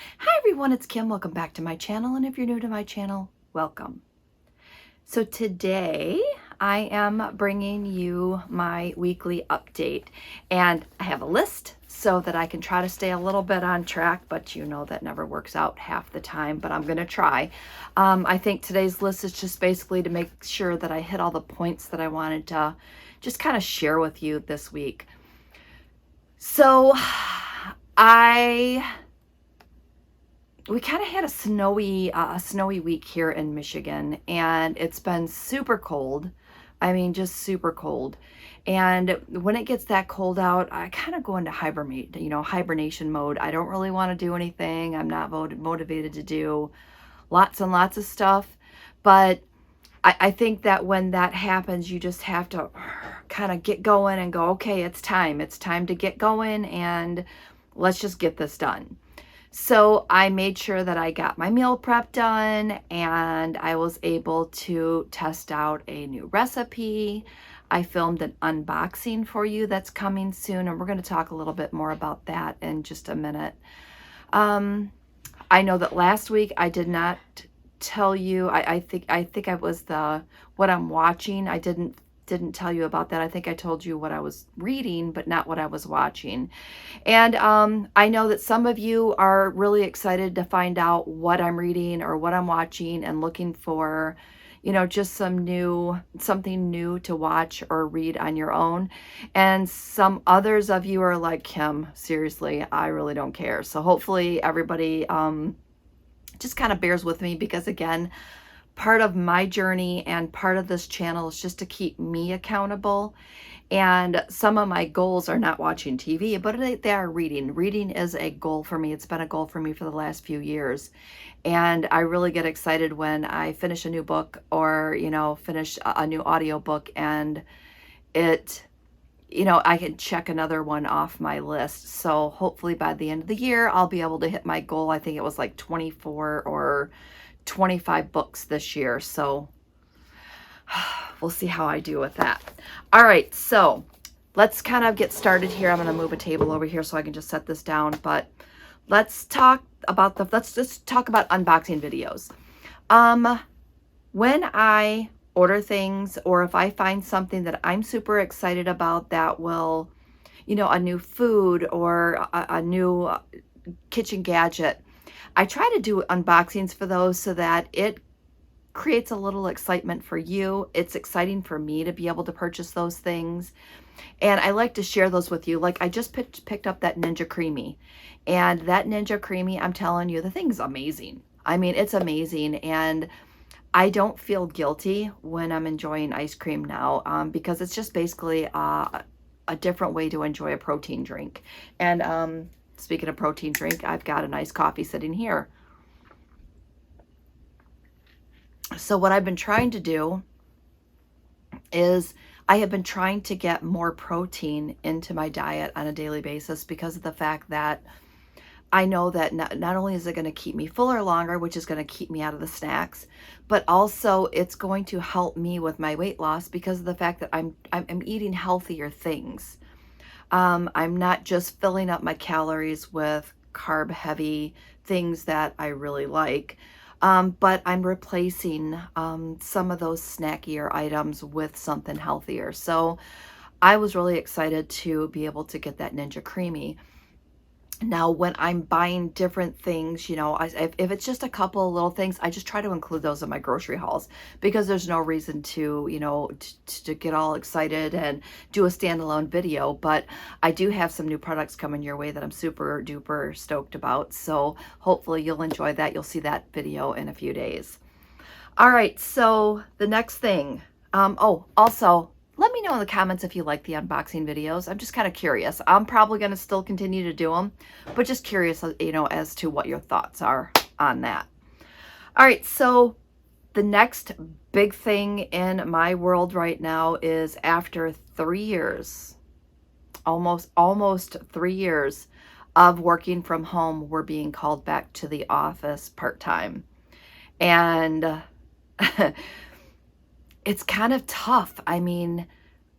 Hi everyone, it's Kim. Welcome back to my channel, and if you're new to my channel, welcome. So today I am bringing you my weekly update, and I have a list so that I can try to stay a little bit on track, but you know that never works out half the time, but I'm going to try. I think today's list is just basically to make sure that I hit all the points that I wanted to just kind of share with you this week. So we kind of had a snowy week here in Michigan, and it's been super cold. I mean, just super cold. And when it gets that cold out, I kind of go into hibernation mode. I don't really want to do anything. I'm not motivated to do lots and lots of stuff. But I think that when that happens, you just have to kind of get going and go, okay, it's time. It's time to get going, and let's just get this done. So I made sure that I got my meal prep done, and I was able to test out a new recipe. I filmed an unboxing for you that's coming soon, and we're going to talk a little bit more about that in just a minute. I know that last week I did not tell you. I think I was what I'm watching. I didn't tell you about that. I think I told you what I was reading, but not what I was watching. And I know that some of you are really excited to find out what I'm reading or what I'm watching and looking for, just something new to watch or read on your own. And some others of you are like, Kim, seriously, I really don't care. So hopefully everybody just kind of bears with me, because again, part of my journey and part of this channel is just to keep me accountable. And some of my goals are not watching TV, but they are reading. Reading is a goal for me. It's been a goal for me for the last few years. And I really get excited when I finish a new book or, finish a new audiobook, and I can check another one off my list. So hopefully by the end of the year, I'll be able to hit my goal. I think it was like 24 or 25 books this year. So we'll see how I do with that. All right, so let's kind of get started here. I'm going to move a table over here so I can just set this down. But let's just talk about unboxing videos. When I order things, or if I find something that I'm super excited about that will, a new food or a new kitchen gadget, I try to do unboxings for those so that it creates a little excitement for you. It's exciting for me to be able to purchase those things. And I like to share those with you. Like I just picked up that Ninja Creamy. And that Ninja Creamy, I'm telling you, the thing's amazing. I mean, it's amazing. And I don't feel guilty when I'm enjoying ice cream now, because it's just basically a different way to enjoy a protein drink. And speaking of protein drink, I've got a nice coffee sitting here. So what I've been trying to do is I have been trying to get more protein into my diet on a daily basis, because of the fact that I know that not only is it going to keep me fuller longer, which is going to keep me out of the snacks, but also it's going to help me with my weight loss, because of the fact that I'm eating healthier things. I'm not just filling up my calories with carb heavy things that I really like, but I'm replacing some of those snackier items with something healthier. So I was really excited to be able to get that Ninja Creamy. Now, when I'm buying different things, if it's just a couple of little things, I just try to include those in my grocery hauls, because there's no reason to, to get all excited and do a standalone video. But I do have some new products coming your way that I'm super duper stoked about. So hopefully you'll enjoy that. You'll see that video in a few days. All right, so the next thing, also, let me know in the comments if you like the unboxing videos. I'm just kind of curious. I'm probably going to still continue to do them, but just curious, as to what your thoughts are on that. All right, so the next big thing in my world right now is, after 3 years, almost 3 years of working from home, we're being called back to the office part-time. And it's kind of tough. I mean,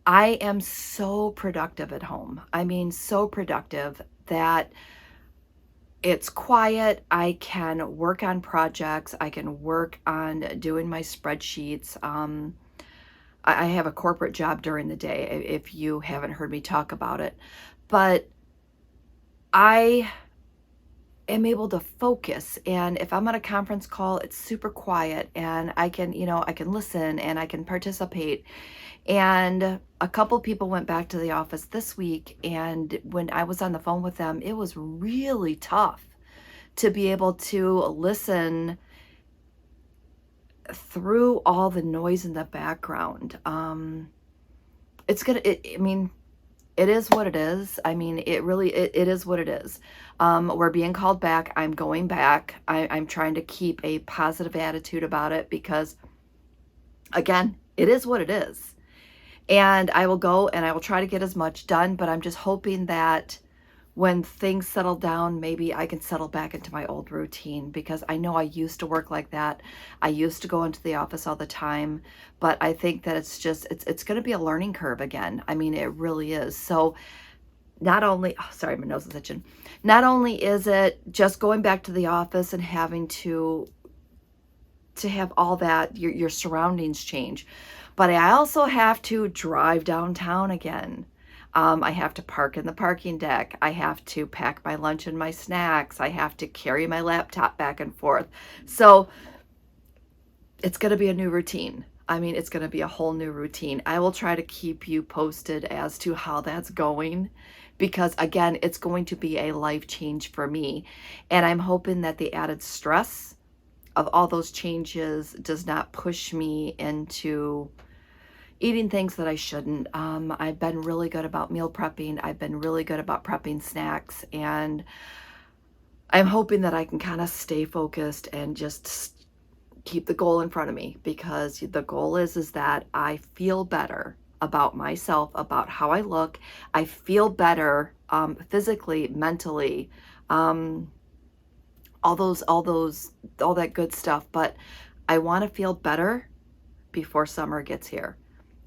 I am so productive at home. I mean, so productive that It's quiet. I can work on projects. I can work on doing my spreadsheets. I have a corporate job during the day, if you haven't heard me talk about it. But I am able to focus. And if I'm on a conference call, it's super quiet and I can, I can listen and I can participate. And a couple people went back to the office this week. And when I was on the phone with them, it was really tough to be able to listen through all the noise in the background. I mean, it is what it is. I mean, it is what it is. We're being called back. I'm going back. I'm trying to keep a positive attitude about it because, again, it is what it is. And I will go and I will try to get as much done, but I'm just hoping that when things settle down, maybe I can settle back into my old routine, because I know I used to work like that. I used to go into the office all the time, but I think that it's going to be a learning curve again. I mean, it really is. So not only, oh, sorry, my nose is itching. Not only is it just going back to the office and having to have all that, your surroundings change, but I also have to drive downtown again. I have to park in the parking deck. I have to pack my lunch and my snacks. I have to carry my laptop back and forth. So it's going to be a new routine. I mean, it's going to be a whole new routine. I will try to keep you posted as to how that's going, because again, it's going to be a life change for me. And I'm hoping that the added stress of all those changes does not push me into eating things that I shouldn't. I've been really good about meal prepping. I've been really good about prepping snacks, and I'm hoping that I can kind of stay focused and just keep the goal in front of me, because the goal is that I feel better about myself, about how I look. I feel better physically, mentally, all that good stuff. But I want to feel better before summer gets here.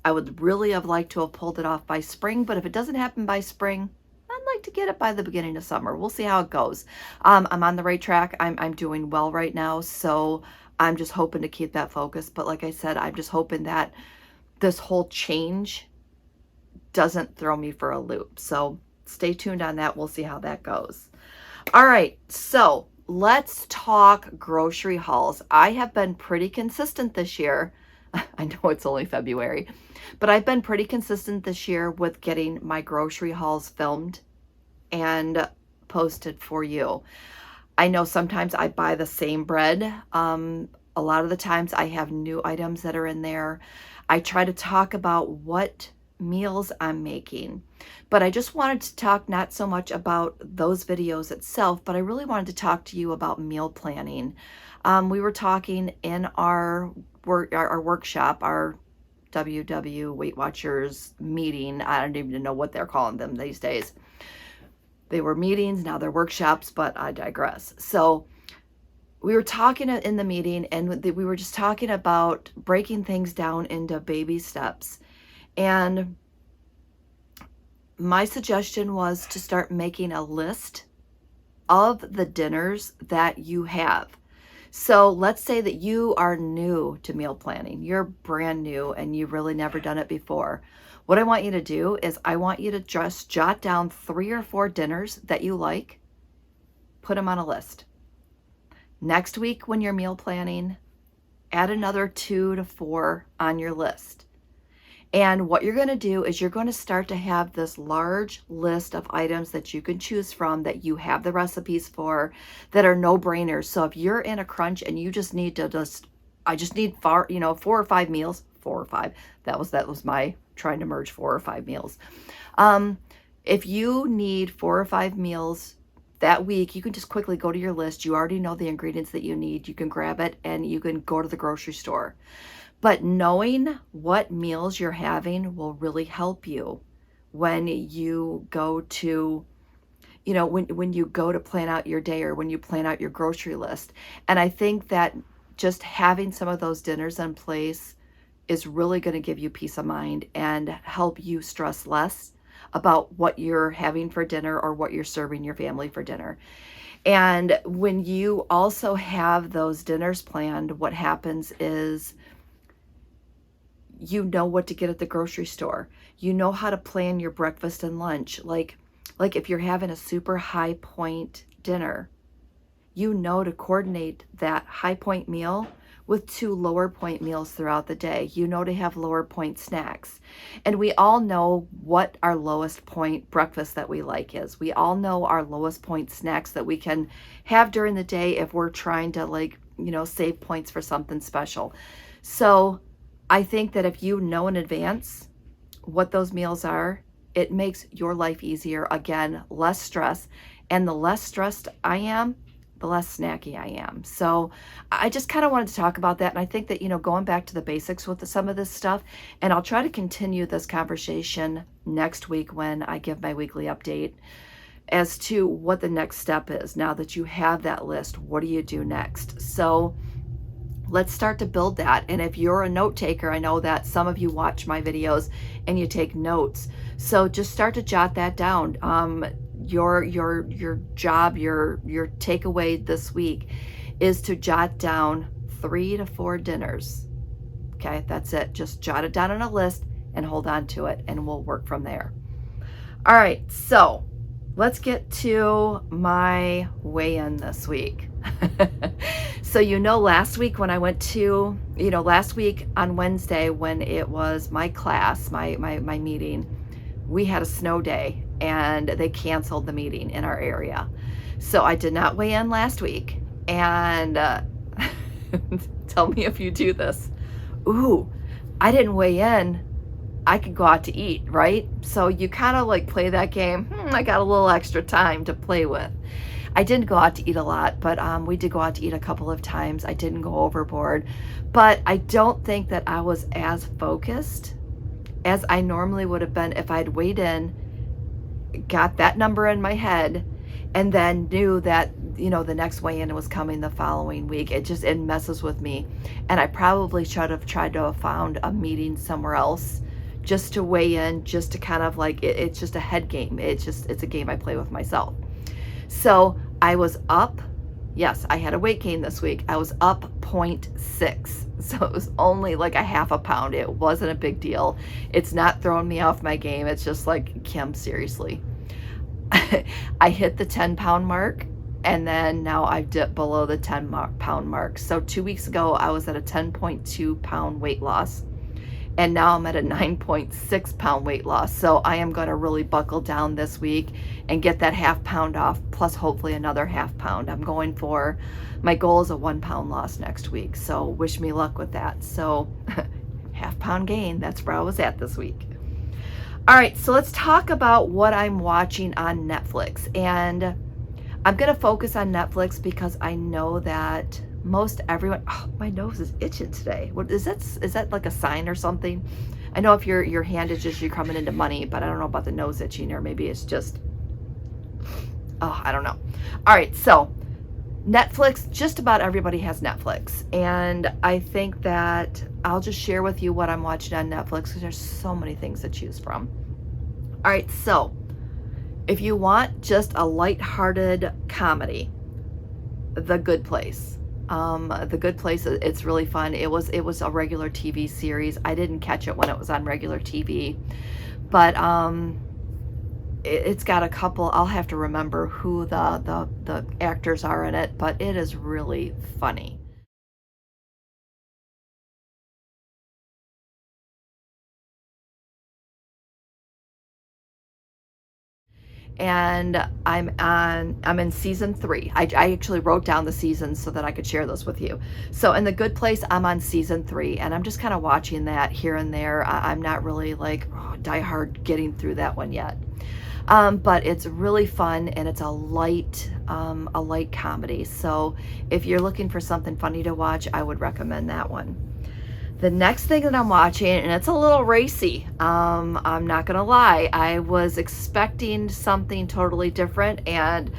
I would really have liked to have pulled it off by spring, but if it doesn't happen by spring, I'd like to get it by the beginning of summer. We'll see how it goes. I'm on the right track. I'm doing well right now, so I'm just hoping to keep that focus. But like I said, I'm just hoping that this whole change doesn't throw me for a loop. So stay tuned on that. We'll see how that goes. All right, so let's talk grocery hauls. I have been pretty consistent this year. I know it's only February, but I've been pretty consistent this year with getting my grocery hauls filmed and posted for you. I know sometimes I buy the same bread. A lot of the times I have new items that are in there. I try to talk about what meals I'm making, but I just wanted to talk not so much about those videos itself, but I really wanted to talk to you about meal planning. We were talking in our workshop, our WW Weight Watchers meeting. I don't even know what they're calling them these days. They were meetings, now they're workshops, but I digress. So we were talking in the meeting, and we were just talking about breaking things down into baby steps. And my suggestion was to start making a list of the dinners that you have. So let's say that you are new to meal planning. You're brand new and you've really never done it before. What I want you to do is I want you to just jot down 3 or 4 dinners that you like, put them on a list. Next week when you're meal planning, add another 2 to 4 on your list. And what you're going to do is you're going to start to have this large list of items that you can choose from, that you have the recipes for, that are no-brainers. So if you're in a crunch and you just need to I just need 4 or 5 meals, 4 or 5. That was my trying to merge 4 or 5 meals. If you need 4 or 5 meals that week, you can just quickly go to your list. You already know the ingredients that you need. You can grab it and you can go to the grocery store. But knowing what meals you're having will really help you when you go to, when you go to plan out your day, or when you plan out your grocery list. And I think that just having some of those dinners in place is really going to give you peace of mind and help you stress less about what you're having for dinner or what you're serving your family for dinner. And when you also have those dinners planned, what happens is you know what to get at the grocery store. You know how to plan your breakfast and lunch. Like if you're having a super high point dinner, you know to coordinate that high point meal with 2 lower point meals throughout the day. You know to have lower point snacks. And we all know what our lowest point breakfast that we like is. We all know our lowest point snacks that we can have during the day if we're trying to, like, save points for something special. So I think that if you know in advance what those meals are, it makes your life easier. Again, less stress. And the less stressed I am, the less snacky I am. So I just kind of wanted to talk about that. And I think that, going back to the basics with some of this stuff, and I'll try to continue this conversation next week when I give my weekly update as to what the next step is. Now that you have that list, what do you do next? So let's start to build that. And if you're a note taker, I know that some of you watch my videos and you take notes. So just start to jot that down. Your job, your takeaway this week is to jot down 3 to 4 dinners. Okay, that's it. Just jot it down on a list and hold on to it, and we'll work from there. All right, so let's get to my weigh-in this week. So last week when I went to, last week on Wednesday when it was my class, my meeting, we had a snow day and they canceled the meeting in our area. So I did not weigh in last week. And tell me if you do this. Ooh, I didn't weigh in. I could go out to eat, right? So you kind of like play that game. I got a little extra time to play with. I didn't go out to eat a lot, but we did go out to eat a couple of times. I didn't go overboard, but I don't think that I was as focused as I normally would have been if I'd weighed in, got that number in my head, and then knew that, the next weigh-in was coming the following week. It messes with me. And I probably should have tried to have found a meeting somewhere else just to weigh in, just to kind of like, it's just a head game. It's a game I play with myself. So I was up, yes, I had a weight gain this week. I was up 0.6. So it was only like a half a pound. It wasn't a big deal. It's not throwing me off my game. It's just like, Kim, seriously. I hit the 10-pound mark, and then now I've dipped below the 10-pound mark. So 2 weeks ago, I was at a 10.2 pound weight loss. And now I'm at a 9.6 pound weight loss. So I am going to really buckle down this week and get that half pound off, plus hopefully another half pound. My goal is a 1 pound loss next week. So wish me luck with that. So half pound gain, that's where I was at this week. All right, so let's talk about what I'm watching on Netflix. And I'm going to focus on Netflix because I know that most everyone, my nose is itching today. What is that? Is that like a sign or something? I know if your hand is just, you're coming into money, but I don't know about the nose itching, or maybe it's just, I don't know. All right, so Netflix, just about everybody has Netflix. And I think that I'll just share with you what I'm watching on Netflix because there's so many things to choose from. All right, so if you want just a lighthearted comedy, The Good Place. The Good Place, it's really fun. It was a regular TV series. I didn't catch it when it was on regular TV, but it's got a couple, I'll have to remember who the actors are in it, but it is really funny. And I'm in season 3. I actually wrote down the seasons so that I could share this with you. So in The Good Place, I'm on season 3, and I'm just kind of watching that here and there. I'm not really like die hard getting through that one yet. But it's really fun, and it's a light comedy. So if you're looking for something funny to watch, I would recommend that one. The next thing that I'm watching, and it's a little racy, I'm not gonna lie, I was expecting something totally different, and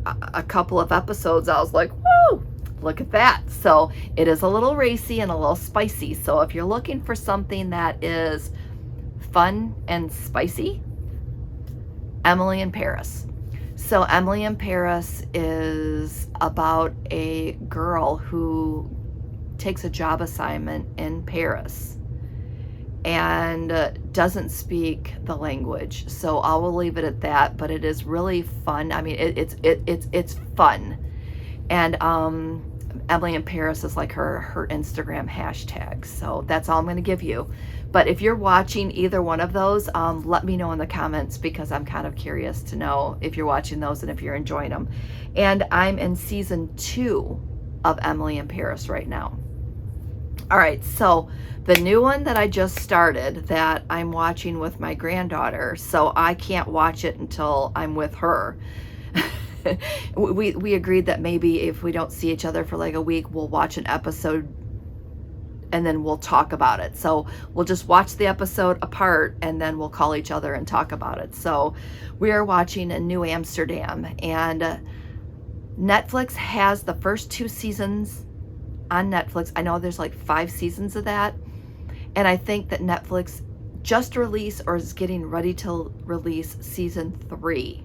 a couple of episodes I was like, whoa, look at that. So it is a little racy and a little spicy. So if you're looking for something that is fun and spicy, Emily in Paris. So Emily in Paris is about a girl who takes a job assignment in Paris and doesn't speak the language. So I will leave it at that, but it is really fun. I mean, it's fun. And Emily in Paris is like her Instagram hashtag. So that's all I'm going to give you. But if you're watching either one of those, let me know in the comments, because I'm kind of curious to know if you're watching those and if you're enjoying them. And I'm in season 2 of Emily in Paris right now. All right, so the new one that I just started that I'm watching with my granddaughter, so I can't watch it until I'm with her. we agreed that maybe if we don't see each other for like a week, we'll watch an episode and then we'll talk about it. So we'll just watch the episode apart and then we'll call each other and talk about it. So we are watching a New Amsterdam, and Netflix has the first 2 seasons on Netflix. I know there's like 5 seasons of that. And I think that Netflix just released or is getting ready to release season 3.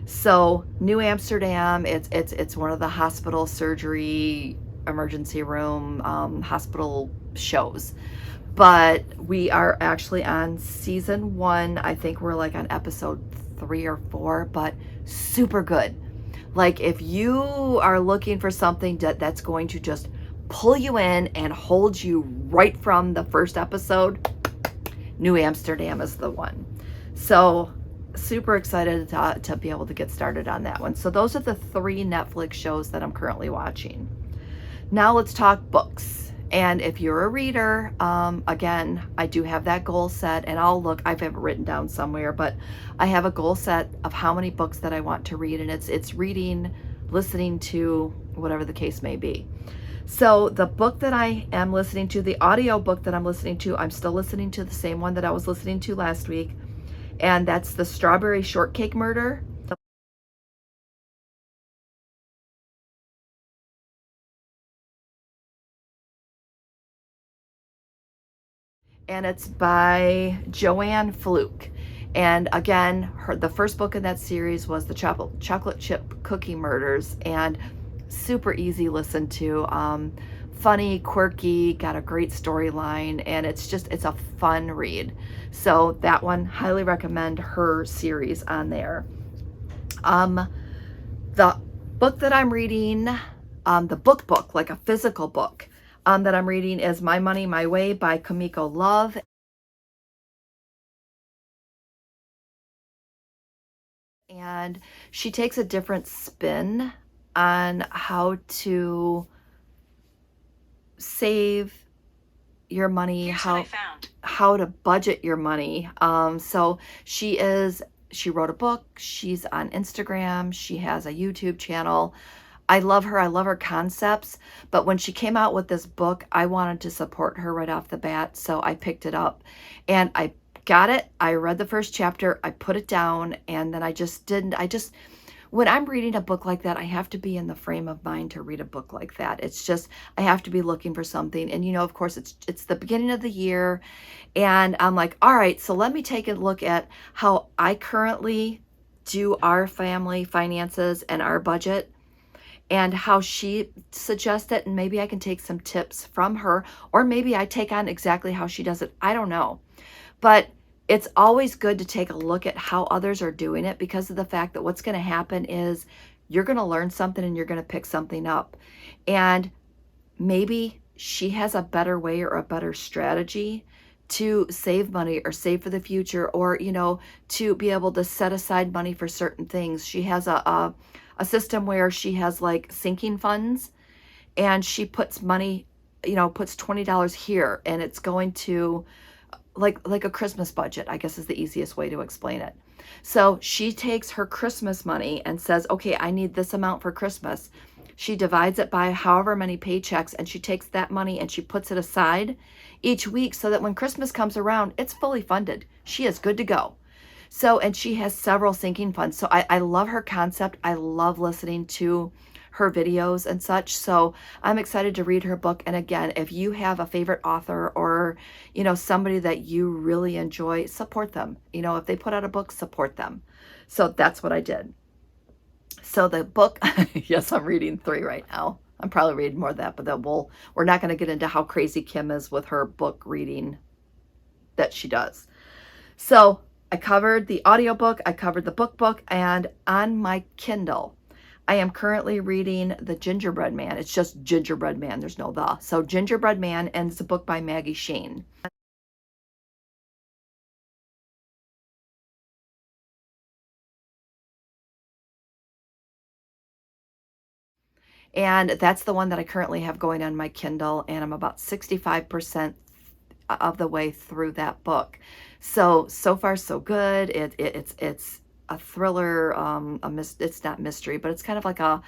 So New Amsterdam, it's one of the hospital surgery emergency room hospital shows. But we are actually on season 1. I think we're like on episode 3 or 4, but super good. Like if you are looking for something that's going to just pull you in and hold you right from the first episode, New Amsterdam is the one. So super excited to be able to get started on that one. So those are the 3 Netflix shows that I'm currently watching. Now let's talk books. And if you're a reader, again, I do have that goal set, and I'll look, I have it written down somewhere, but I have a goal set of how many books that I want to read, and it's reading, listening to, whatever the case may be. So the book that I am listening to, the audio book that I'm listening to, I'm still listening to the same one that I was listening to last week, and that's The Strawberry Shortcake Murder. And it's by Joanne Fluke. And again, the first book in that series was The Chocolate Chip Cookie Murders, and super easy listen to. Funny, quirky, got a great storyline, and it's a fun read. So that one, highly recommend her series on there. The book that I'm reading, the book, like a physical book, that I'm reading is My Money, My Way by Kumiko Love. And she takes a different spin on how to save your money, how to budget your money. So she wrote a book, she's on Instagram, she has a YouTube channel. I love her. I love her concepts. But when she came out with this book, I wanted to support her right off the bat. So I picked it up and I got it. I read the first chapter. I put it down, and then I just didn't. When I'm reading a book like that, I have to be in the frame of mind to read a book like that. It's just, I have to be looking for something. And, of course, it's the beginning of the year. And I'm like, all right, so let me take a look at how I currently do our family finances and our budget, and how she suggests it, and maybe I can take some tips from her, or maybe I take on exactly how she does it. I don't know. But it's always good to take a look at how others are doing it, because of the fact that what's going to happen is you're going to learn something and you're going to pick something up. And maybe she has a better way or a better strategy to save money or save for the future, or, to be able to set aside money for certain things. She has a system where she has like sinking funds, and she puts money, puts $20 here, and it's going to like a Christmas budget, I guess is the easiest way to explain it. So she takes her Christmas money and says, okay, I need this amount for Christmas. She divides it by however many paychecks, and she takes that money and she puts it aside each week so that when Christmas comes around, it's fully funded. She is good to go. So, and she has several sinking funds. So I love her concept. I love listening to her videos and such. So I'm excited to read her book. And again, if you have a favorite author, or, somebody that you really enjoy, support them. If they put out a book, support them. So that's what I did. So the book, yes, I'm reading 3 right now. I'm probably reading more than that, but then we're not going to get into how crazy Kim is with her book reading that she does. So I covered the audiobook, I covered the book, and on my Kindle, I am currently reading The Gingerbread Man. It's just Gingerbread Man, there's no the. So Gingerbread Man, and it's a book by Maggie Shane. And that's the one that I currently have going on my Kindle, and I'm about 65% of the way through that book. So far so good. It's a thriller, it's not mystery, but it's kind of like an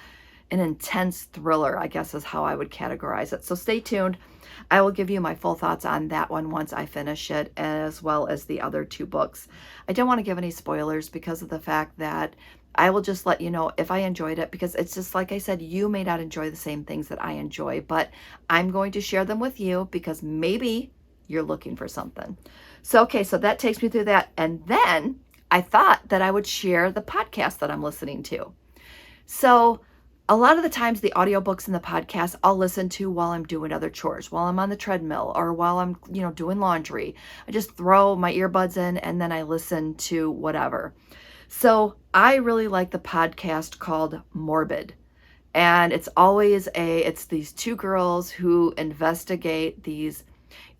intense thriller, I guess is how I would categorize it. So stay tuned. I will give you my full thoughts on that one once I finish it, as well as the other 2 books. I don't want to give any spoilers because of the fact that I will just let you know if I enjoyed it, because it's just like I said, you may not enjoy the same things that I enjoy, but I'm going to share them with you because maybe you're looking for something. So, okay, so that takes me through that. And then I thought that I would share the podcast that I'm listening to. So, a lot of the times the audiobooks and the podcasts I'll listen to while I'm doing other chores, while I'm on the treadmill, or while I'm, doing laundry. I just throw my earbuds in and then I listen to whatever. So I really like the podcast called Morbid. And it's these 2 girls who investigate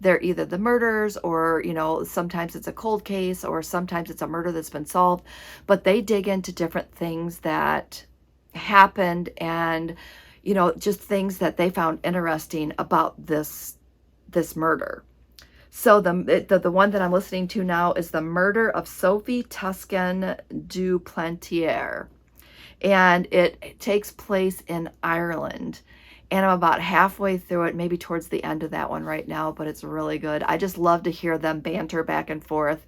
they're either the murders, or, sometimes it's a cold case, or sometimes it's a murder that's been solved, but they dig into different things that happened, and just things that they found interesting about this murder. So the one that I'm listening to now is The Murder of Sophie Tuscan du Plantier, and it takes place in Ireland. And I'm about halfway through it, maybe towards the end of that one right now, but it's really good. I just love to hear them banter back and forth,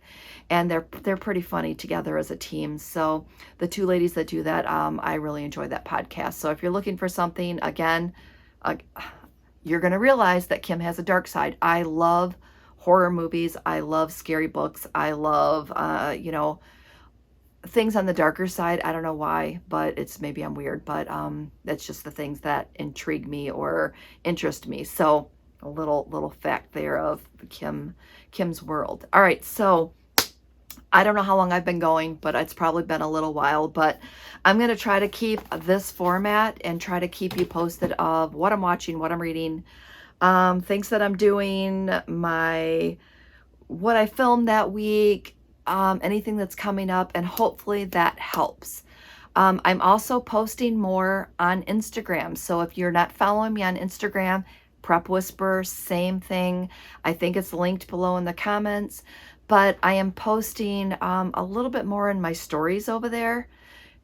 and they're pretty funny together as a team. So the 2 ladies that do that, I really enjoy that podcast. So if you're looking for something, again, uh, you're going to realize that Kim has a dark side. I love horror movies. I love scary books. I love, things on the darker side. I don't know why, but maybe I'm weird, but that's just the things that intrigue me or interest me. So a little fact there of Kim's world. All right, so I don't know how long I've been going, but it's probably been a little while, but I'm going to try to keep this format and try to keep you posted of what I'm watching, what I'm reading, things that I'm doing, what I filmed that week, anything that's coming up, and hopefully that helps. I'm also posting more on Instagram. So if you're not following me on Instagram, Prep Whisper, same thing. I think it's linked below in the comments. But I am posting a little bit more in my stories over there.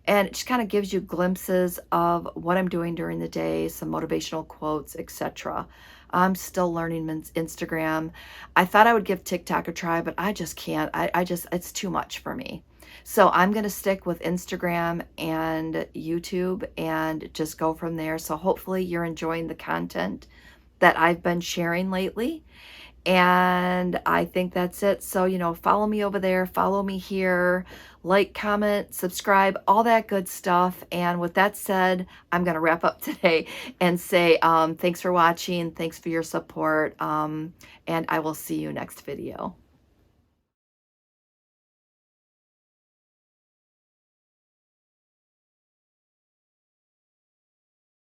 And it just kind of gives you glimpses of what I'm doing during the day, some motivational quotes, etc. I'm still learning Instagram. I thought I would give TikTok a try, but I just can't. It's too much for me. So I'm going to stick with Instagram and YouTube and just go from there. So hopefully you're enjoying the content that I've been sharing lately. And I think that's it. So, follow me over there, follow me here, like, comment, subscribe, all that good stuff. And with that said, I'm going to wrap up today and say thanks for watching. Thanks for your support. And I will see you next video.